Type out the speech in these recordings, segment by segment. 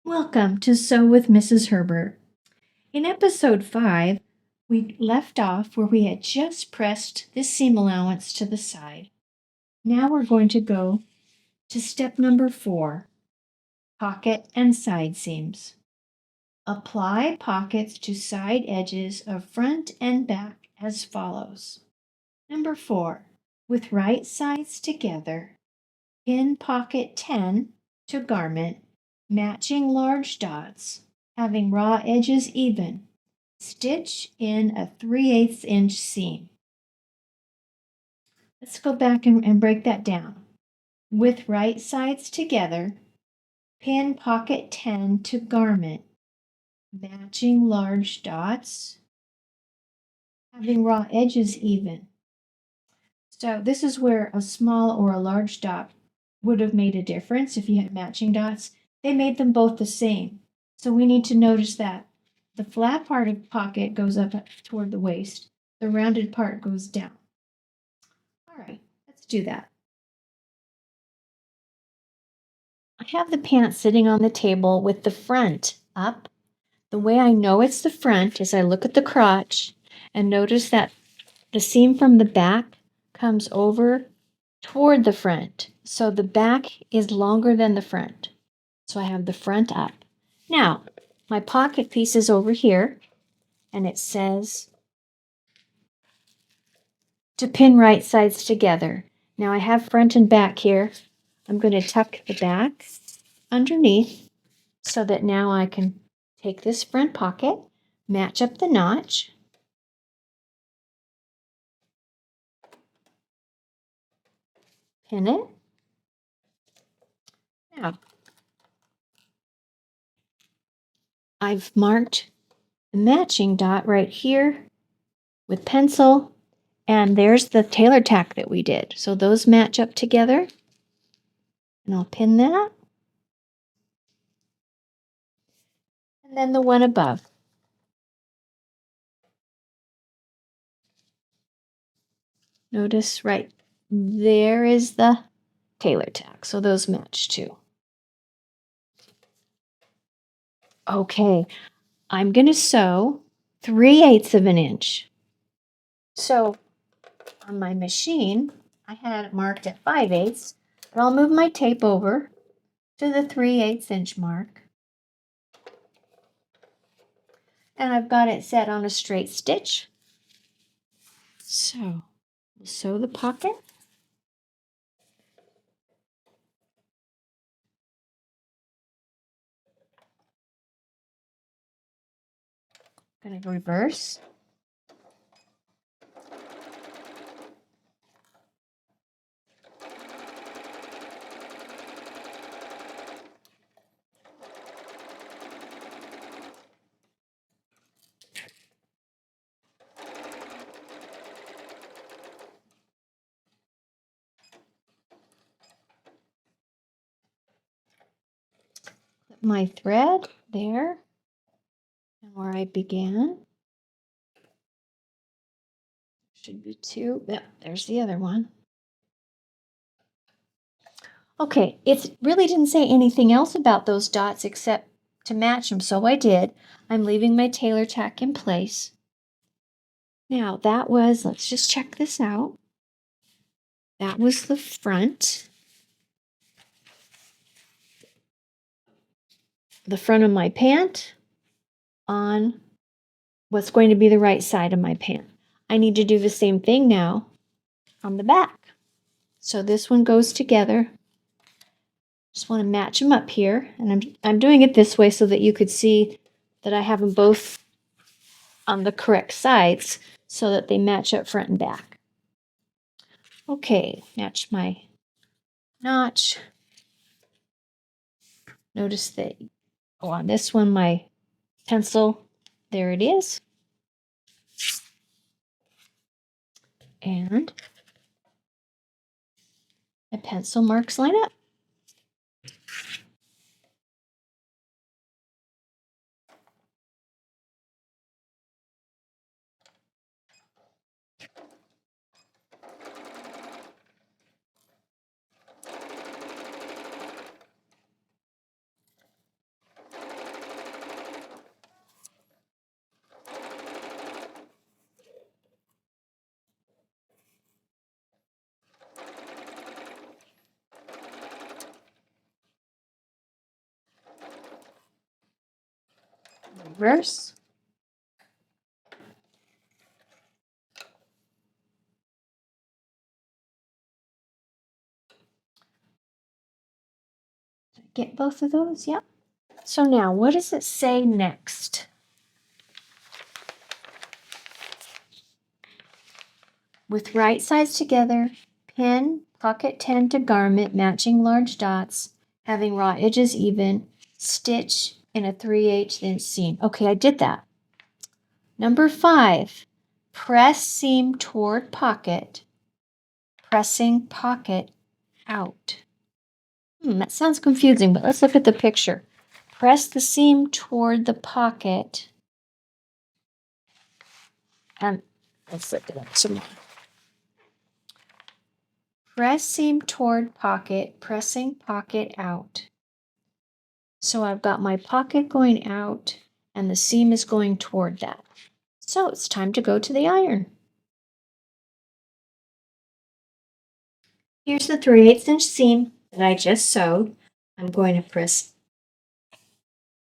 Welcome to Sew with Mrs. Herbert. In episode 5, we left off where we had just pressed this seam allowance to the side. Now we're going to go to step number 4, pocket and side seams. Apply pockets to side edges of front and back as follows. Number 4, with right sides together, pin pocket 10 to garment, matching large dots, having raw edges even. Stitch in a 3/8 inch seam. Let's go back and break that down. With right sides together, pin pocket 10 to garment, matching large dots, having raw edges even. So this is where a small or a large dot would have made a difference if you had matching dots. They made them both the same. So we need to notice that the flat part of the pocket goes up toward the waist. The rounded part goes down. All right, let's do that. I have the pants sitting on the table with the front up. The way I know it's the front is I look at the crotch and notice that the seam from the back comes over toward the front. So the back is longer than the front. So I have the front up. Now, my pocket piece is over here, and it says to pin right sides together. Now I have front and back here. I'm going to tuck the back underneath so that now I can take this front pocket, match up the notch, pin it. Now, I've marked the matching dot right here with pencil, and there's the tailor tack that we did. So those match up together, and I'll pin that. And then the one above. Notice right there is the tailor tack, so those match too. Okay, I'm going to sew 3/8 of an inch. So on my machine, I had it marked at 5/8, but I'll move my tape over to the 3/8 inch mark. And I've got it set on a straight stitch. So we'll sew the pocket. Going to reverse. Put my thread there and where I began. Should be 2. Yep, there's the other one. Okay, it really didn't say anything else about those dots except to match them, so I did. I'm leaving my tailor tack in place. Now that was, let's just check this out. That was the front. The front of my pant on what's going to be the right side of my pant. I need to do the same thing now on the back. So this one goes together. Just want to match them up here, and I'm doing it this way so that you could see that I have them both on the correct sides so that they match up front and back. Okay, match my notch. Notice that, on this one, my pencil, there it is. And my pencil marks line up. Reverse. Get both of those? Yep. So now, what does it say next? With right sides together, pin pocket 10 to garment matching large dots, having raw edges even, stitch in a 3/8 inch seam. Okay, I did that. Number 5, press seam toward pocket, pressing pocket out. That sounds confusing, but let's look at the picture. Press the seam toward the pocket, and let's look it up some more. Press seam toward pocket, pressing pocket out. So I've got my pocket going out and the seam is going toward that. So it's time to go to the iron. Here's the 3/8 inch seam that I just sewed. I'm going to press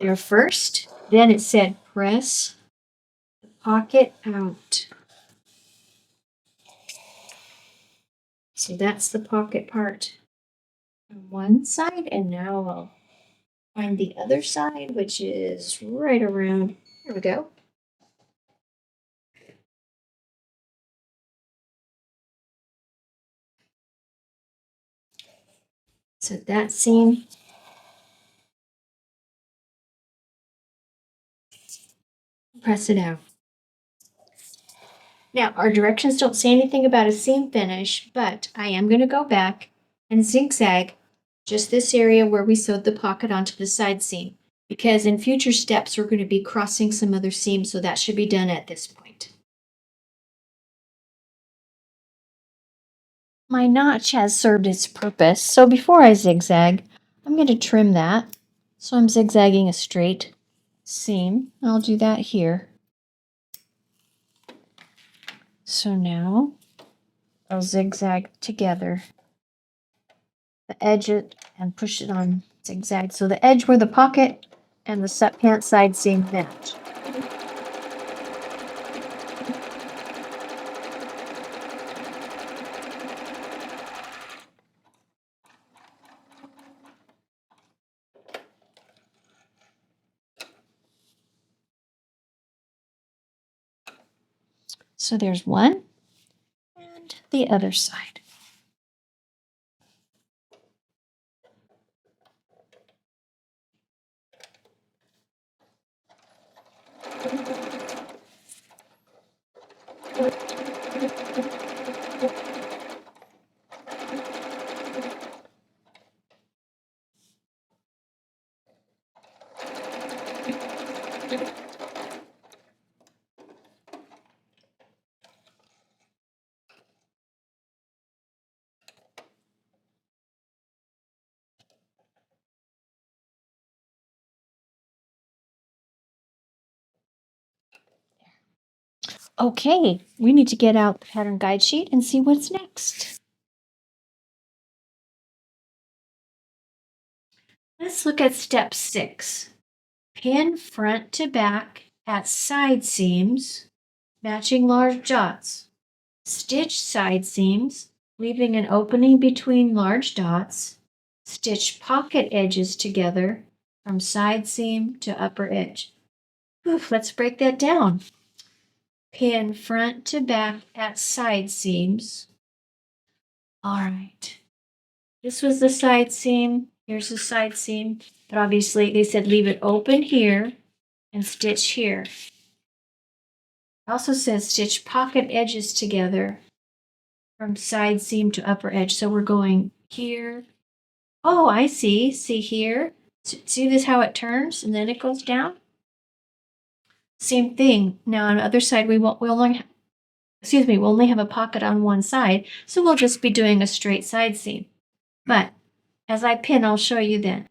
there first. Then it said press the pocket out. So that's the pocket part on one side, and now I'll find the other side, which is right around, there we go. So that seam, press it out. Now, our directions don't say anything about a seam finish, but I am going to go back and zigzag just this area where we sewed the pocket onto the side seam, because in future steps we're going to be crossing some other seams, so that should be done at this point. My notch has served its purpose, so before I zigzag, I'm going to trim that. So I'm zigzagging a straight seam. I'll do that here. So now I'll zigzag together the edge it and push it on zigzag. So the edge where the pocket and the set pant side seam match. So there's one and the other side. Okay, we need to get out the pattern guide sheet and see what's next. Let's look at step 6. Pin front to back at side seams, matching large dots. Stitch side seams, leaving an opening between large dots. Stitch pocket edges together from side seam to upper edge. Let's break that down. Pin front to back at side seams. All right. This was the side seam. Here's the side seam. But obviously they said leave it open here and stitch here. It also says stitch pocket edges together from side seam to upper edge. So we're going here. Oh, I see. See here? See this how it turns and then it goes down? Same thing. Now on the other side we'll only have a pocket on one side, so we'll just be doing a straight side seam. But as I pin, I'll show you then.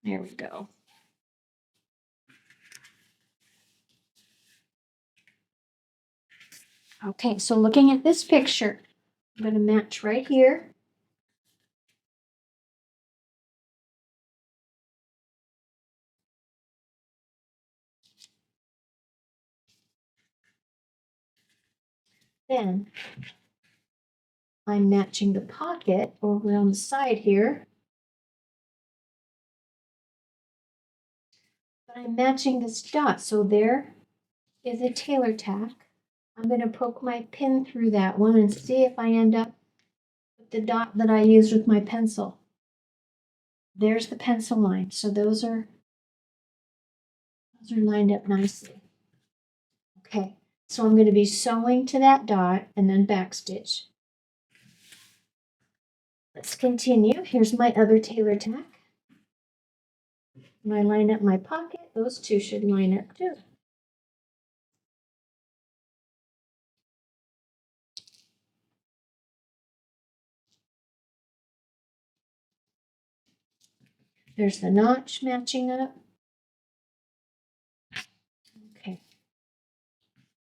There we go. Okay, so looking at this picture, I'm going to match right here. Then I'm matching the pocket over on the side here. But I'm matching this dot, so there is a tailor tack. I'm going to poke my pin through that one and see if I end up with the dot that I used with my pencil. There's the pencil line, so those are lined up nicely. Okay, so I'm going to be sewing to that dot and then backstitch. Let's continue. Here's my other tailor tack. When I line up my pocket, those two should line up too. There's the notch matching up. Okay.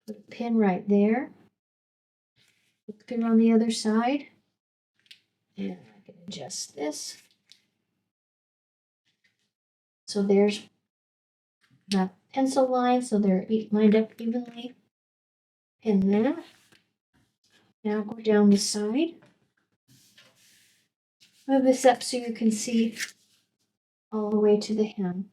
Put a pin right there. Look through on the other side. And I can adjust this. So there's the pencil line, so they're lined up evenly. Pin that. Now go down the side. Move this up so you can see all the way to the hem.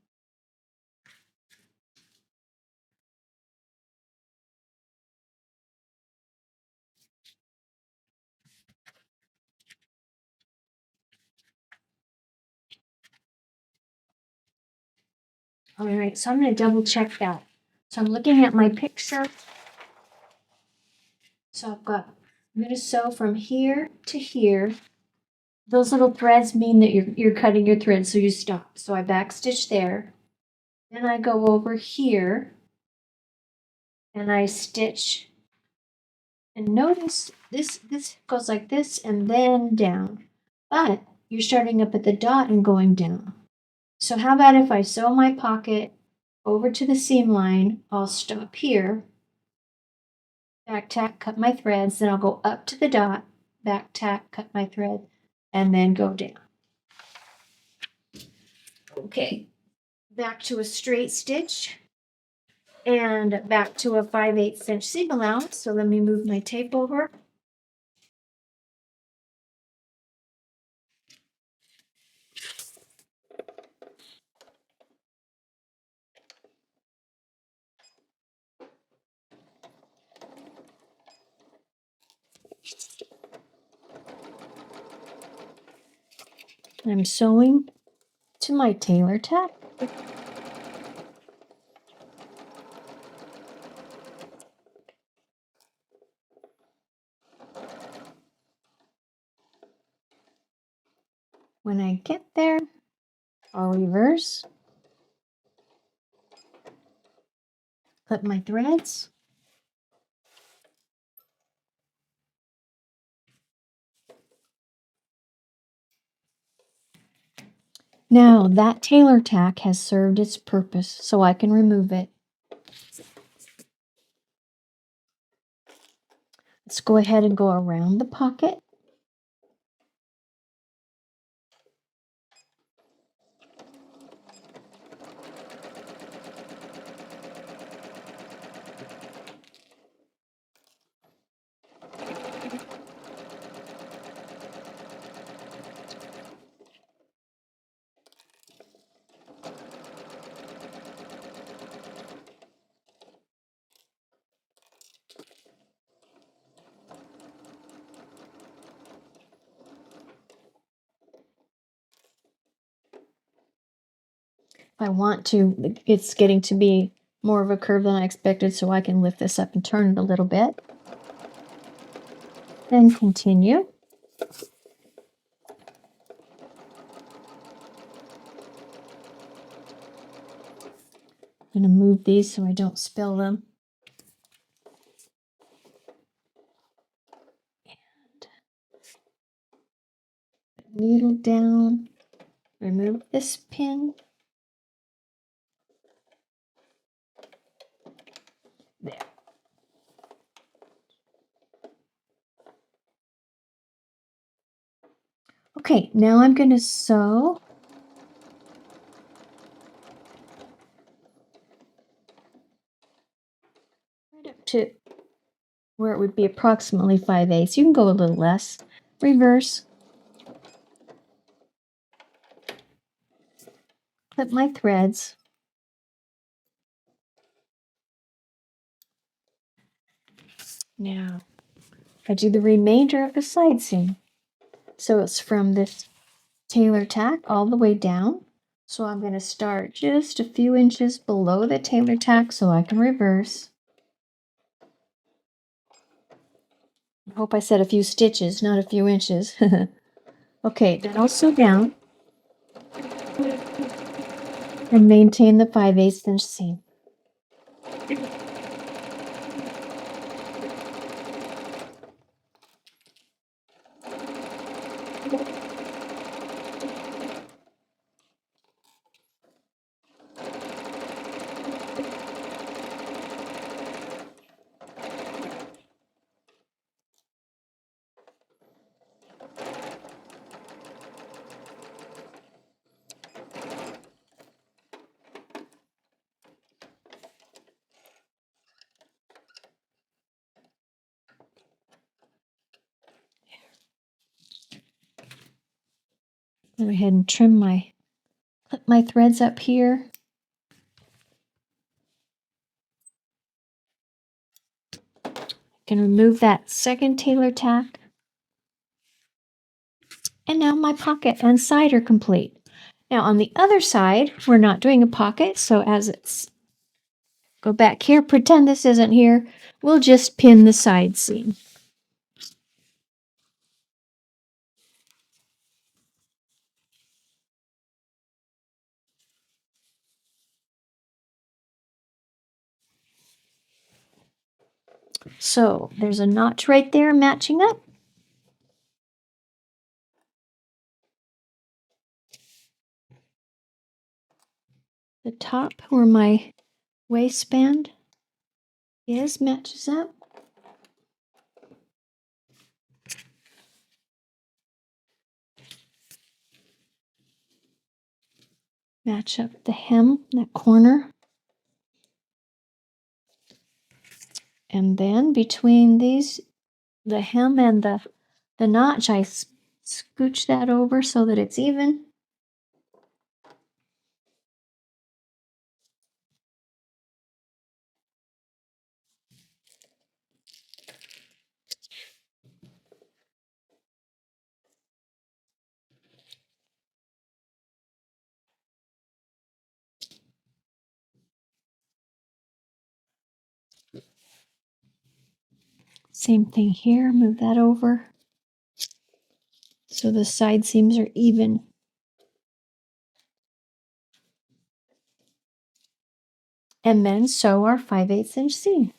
All right, so I'm going to double check that. So I'm looking at my picture. So I'm going to sew from here to here. Those little threads mean that you're cutting your thread, so you stop. So I backstitch there. Then I go over here and I stitch. And notice this goes like this and then down. But you're starting up at the dot and going down. So how about if I sew my pocket over to the seam line, I'll stop here, back tack, cut my threads, then I'll go up to the dot, back tack, cut my thread, and then go down. Okay, back to a straight stitch and back to a 5/8 inch seam allowance. So let me move my tape over. I'm sewing to my tailor tack. When I get there, I'll reverse, clip my threads, now that tailor tack has served its purpose, so I can remove it. Let's go ahead and go around the pocket. If I want to, it's getting to be more of a curve than I expected, so I can lift this up and turn it a little bit. Then continue. I'm going to move these so I don't spill them. And needle down, remove this pin. There. Okay, now I'm going to sew right up to where it would be approximately 5/8. You can go a little less. Reverse. Clip my threads. Now, I do the remainder of the side seam. So it's from this tailor tack all the way down. So I'm going to start just a few inches below the tailor tack so I can reverse. I hope I said a few stitches, not a few inches. Okay, then I'll sew down and maintain the 5/8 inch seam. Go ahead and clip my threads up here. I can remove that second tailor tack. And now my pocket and side are complete. Now on the other side, we're not doing a pocket, so go back here, pretend this isn't here. We'll just pin the side seam. So there's a notch right there matching up. The top where my waistband matches up. Match up the hem, that corner. And then between the hem and the notch, I scooch that over so that it's even. Same thing here, move that over so the side seams are even. And then sew our 5/8 inch seam.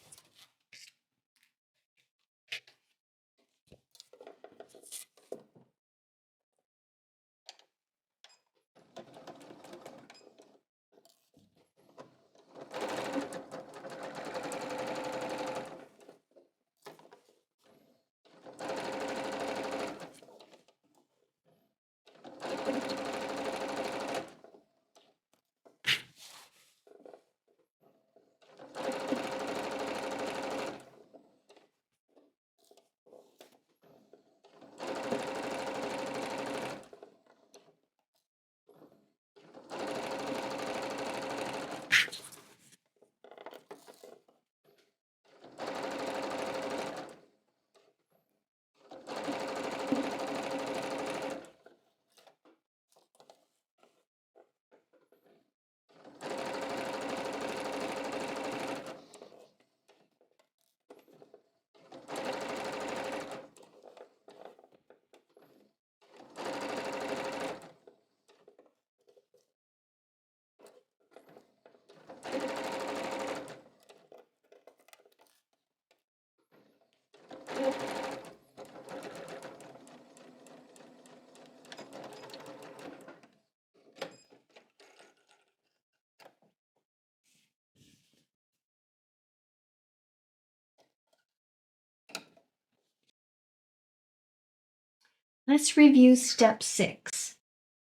Let's review step 6.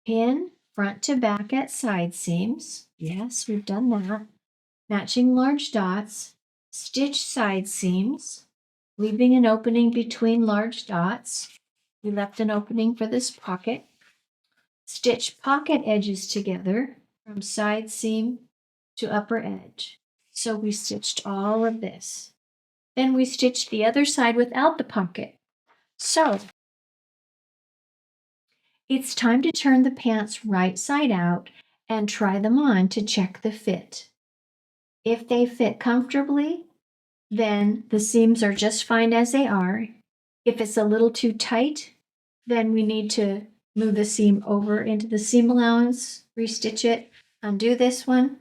Pin front to back at side seams. Yes, we've done that. Matching large dots. Stitch side seams, leaving an opening between large dots. We left an opening for this pocket. Stitch pocket edges together from side seam to upper edge. So we stitched all of this. Then we stitched the other side without the pocket. So it's time to turn the pants right side out and try them on to check the fit. If they fit comfortably, then the seams are just fine as they are. If it's a little too tight, then we need to move the seam over into the seam allowance, restitch it, undo this one.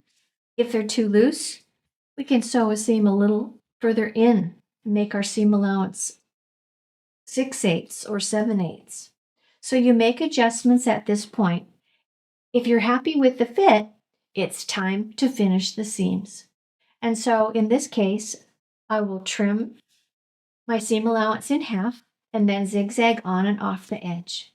If they're too loose, we can sew a seam a little further in and make our seam allowance 6/8 or 7/8. So you make adjustments at this point. If you're happy with the fit, it's time to finish the seams. And so in this case, I will trim my seam allowance in half and then zigzag on and off the edge.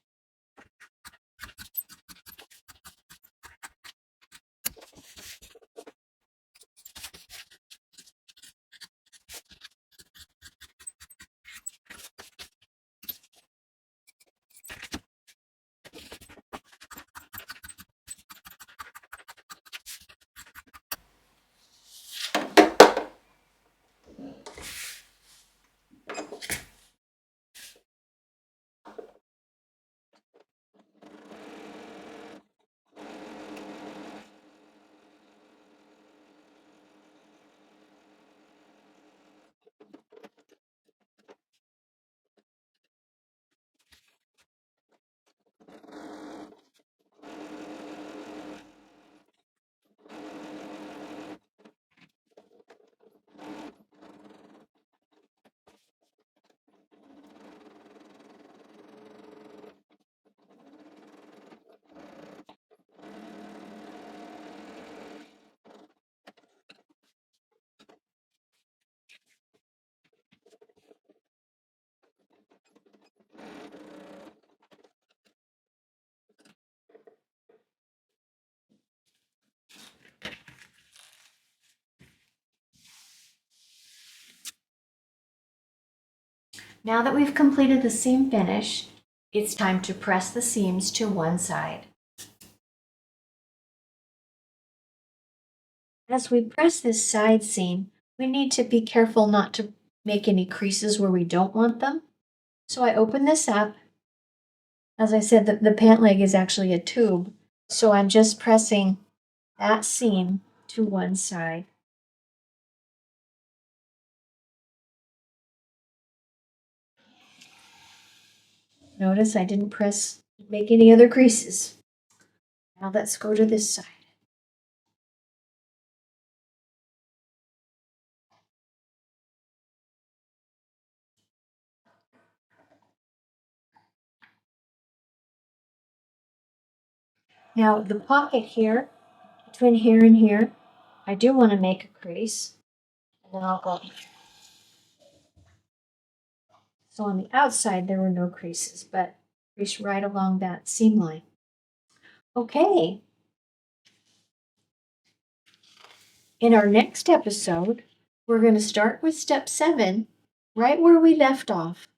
Now that we've completed the seam finish, it's time to press the seams to one side. As we press this side seam, we need to be careful not to make any creases where we don't want them. So I open this up. As I said, the pant leg is actually a tube, so I'm just pressing that seam to one side. Notice I didn't make any other creases. Now let's go to this side. Now the pocket here, between here and here, I do want to make a crease. And then I'll go. So on the outside there were no creases, but crease right along that seam line. Okay. In our next episode, we're going to start with step 7, right where we left off.